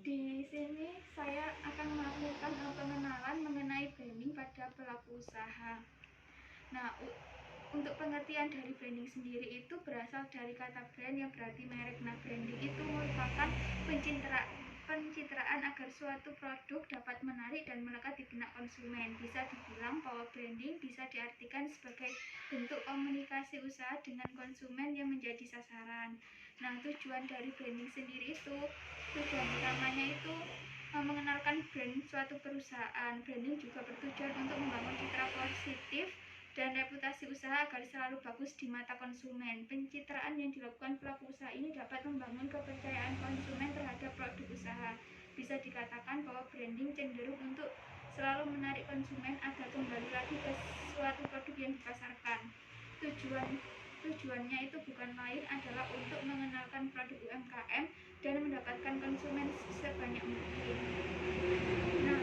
Di sini saya akan melakukan pengenalan mengenai branding pada pelaku usaha. Nah, untuk pengertian dari branding sendiri itu berasal dari kata brand yang berarti merek. Nah, branding itu merupakan pencitraan agar suatu produk dapat menarik dan melekat di benak konsumen. Bisa dibilang bahwa branding bisa diartikan sebagai bentuk komunikasi usaha dengan konsumen yang menjadi sasaran. Nah, tujuan dari branding sendiri itu, tujuan utamanya itu mengenalkan brand suatu perusahaan. Branding juga bertujuan untuk membangun citra positif dan reputasi usaha agar selalu bagus di mata konsumen. Pencitraan yang dilakukan pelaku usaha ini dapat membangun kepercayaan konsumen terhadap produk usaha. Bisa dikatakan bahwa branding cenderung untuk selalu menarik konsumen agar kembali lagi ke suatu produk yang dipasarkan. Tujuannya itu bukan lain adalah untuk mengenalkan produk UMKM dan mendapatkan konsumen sebanyak mungkin. Nah,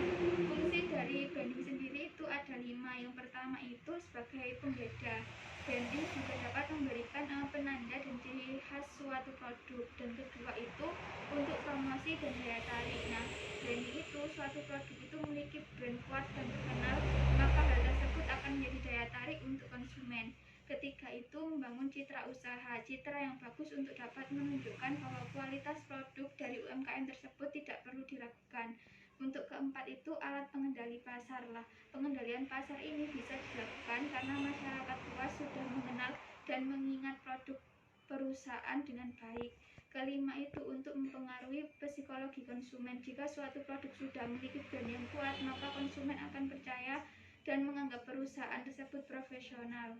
fungsi dari branding sendiri itu ada 5. Yang pertama itu sebagai pembeda. Branding juga dapat memberikan penanda dan ciri khas suatu produk. Dan kedua itu untuk promosi dan daya tarik. Nah, branding itu suatu produk itu memiliki brand kuat dan terkenal, maka hal tersebut akan menjadi daya tarik untuk konsumen. Ketiga itu membangun citra usaha. Citra yang bagus untuk dapat menunjukkan bahwa kualitas produk dari UMKM tersebut tidak perlu diragukan. Untuk keempat itu alat pengendali pasar lah. Pengendalian pasar ini bisa dilakukan karena masyarakat luas sudah mengenal dan mengingat produk perusahaan dengan baik. Kelima itu untuk mempengaruhi psikologi konsumen. Jika suatu produk sudah memiliki brand yang kuat, maka konsumen akan percaya dan menganggap perusahaan tersebut profesional.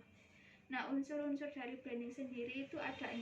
Nah, unsur-unsur dari branding sendiri itu ada 6.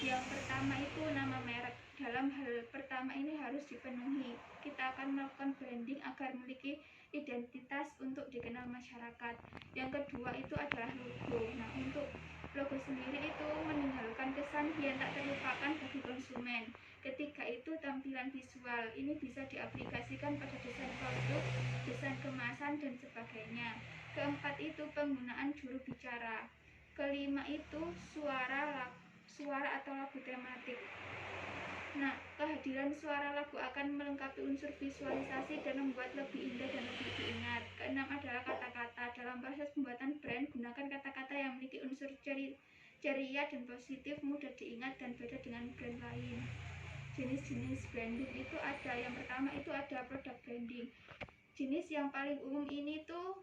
Yang pertama itu nama merek. Dalam hal pertama ini harus dipenuhi. Kita akan melakukan branding agar memiliki identitas untuk dikenal masyarakat. Yang kedua itu adalah logo. Nah, untuk logo sendiri itu meninggalkan kesan yang tak terlupakan bagi konsumen. Ketiga itu tampilan visual. Ini bisa diaplikasikan pada desain produk, desain kemasan, dan sebagainya. Keempat itu penggunaan juru bicara. Kelima itu suara atau lagu tematik. Nah, kehadiran suara lagu akan melengkapi unsur visualisasi dan membuat lebih indah dan lebih diingat. Keenam adalah kata-kata. Dalam proses pembuatan brand, gunakan kata-kata yang memiliki unsur ceria dan positif, mudah diingat dan beda dengan brand lain. Jenis-jenis branding itu ada. Yang pertama itu ada produk branding. Jenis yang paling umum ini tuh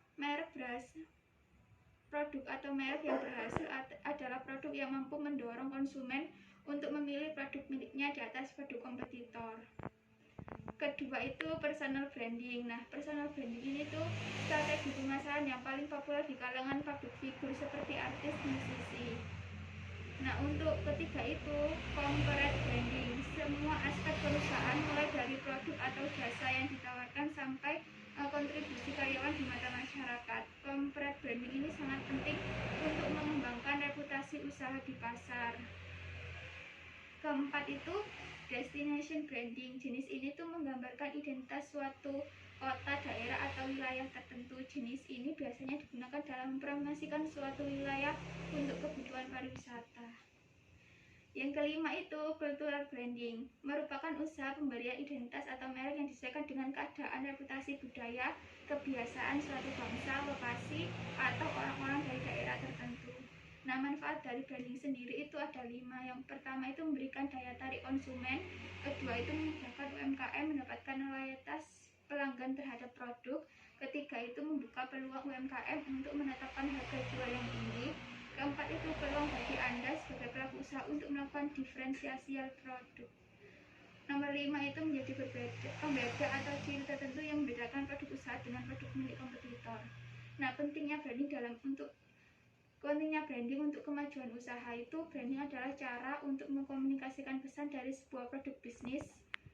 produk atau merek yang berhasil adalah produk yang mampu mendorong konsumen untuk memilih produk miliknya di atas produk kompetitor. Kedua itu personal branding. Nah, personal branding ini tuh strategi pemasaran yang paling populer di kalangan public figure seperti artis, musisi. Nah, untuk ketiga itu corporate branding. Semua aspek perusahaan mulai dari produk atau jasa yang ditawarkan sampai kontribusi karyawan di mata masyarakat. Corporate branding ini sangat penting untuk mengembangkan reputasi usaha di pasar. Keempat itu destination branding. Jenis ini tuh menggambarkan identitas suatu kota, daerah, atau wilayah tertentu. Jenis ini biasanya digunakan dalam mempromosikan suatu wilayah untuk kebutuhan pariwisata. Yang kelima itu cultural branding, merupakan usaha pemberian identitas atau merek yang disesuaikan dengan keadaan, reputasi, budaya, kebiasaan suatu bangsa, lokasi, atau orang-orang dari daerah tertentu. Nah, manfaat dari branding sendiri itu ada 5. Yang pertama itu memberikan daya tarik konsumen. Kedua itu memudahkan UMKM mendapatkan loyalitas pelanggan terhadap produk. Ketiga itu membuka peluang UMKM untuk menetapkan harga jual yang tinggi. Keempat itu peluang bagi Anda sebagai pelaku usaha untuk melakukan diferensiasi produk. Nomor 5 itu menjadi pembeda atau ciri tertentu yang membedakan produk usaha dengan produk milik kompetitor. Nah, pentingnya branding untuk kemajuan usaha itu, branding adalah cara untuk mengkomunikasikan pesan dari sebuah produk bisnis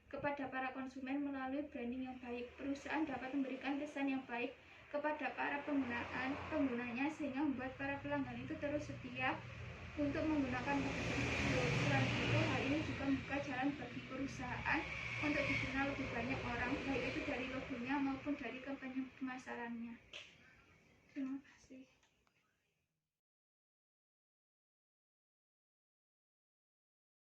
kepada para konsumen melalui branding yang baik. Perusahaan dapat memberikan kesan yang baik kepada para penggunanya sehingga membuat para pelanggan itu terus setia untuk menggunakan produk tersebut. Selain itu, hal ini juga membuka jalan bagi perusahaan untuk dikenal lebih banyak orang, baik itu dari logonya maupun dari kampanye pemasarannya.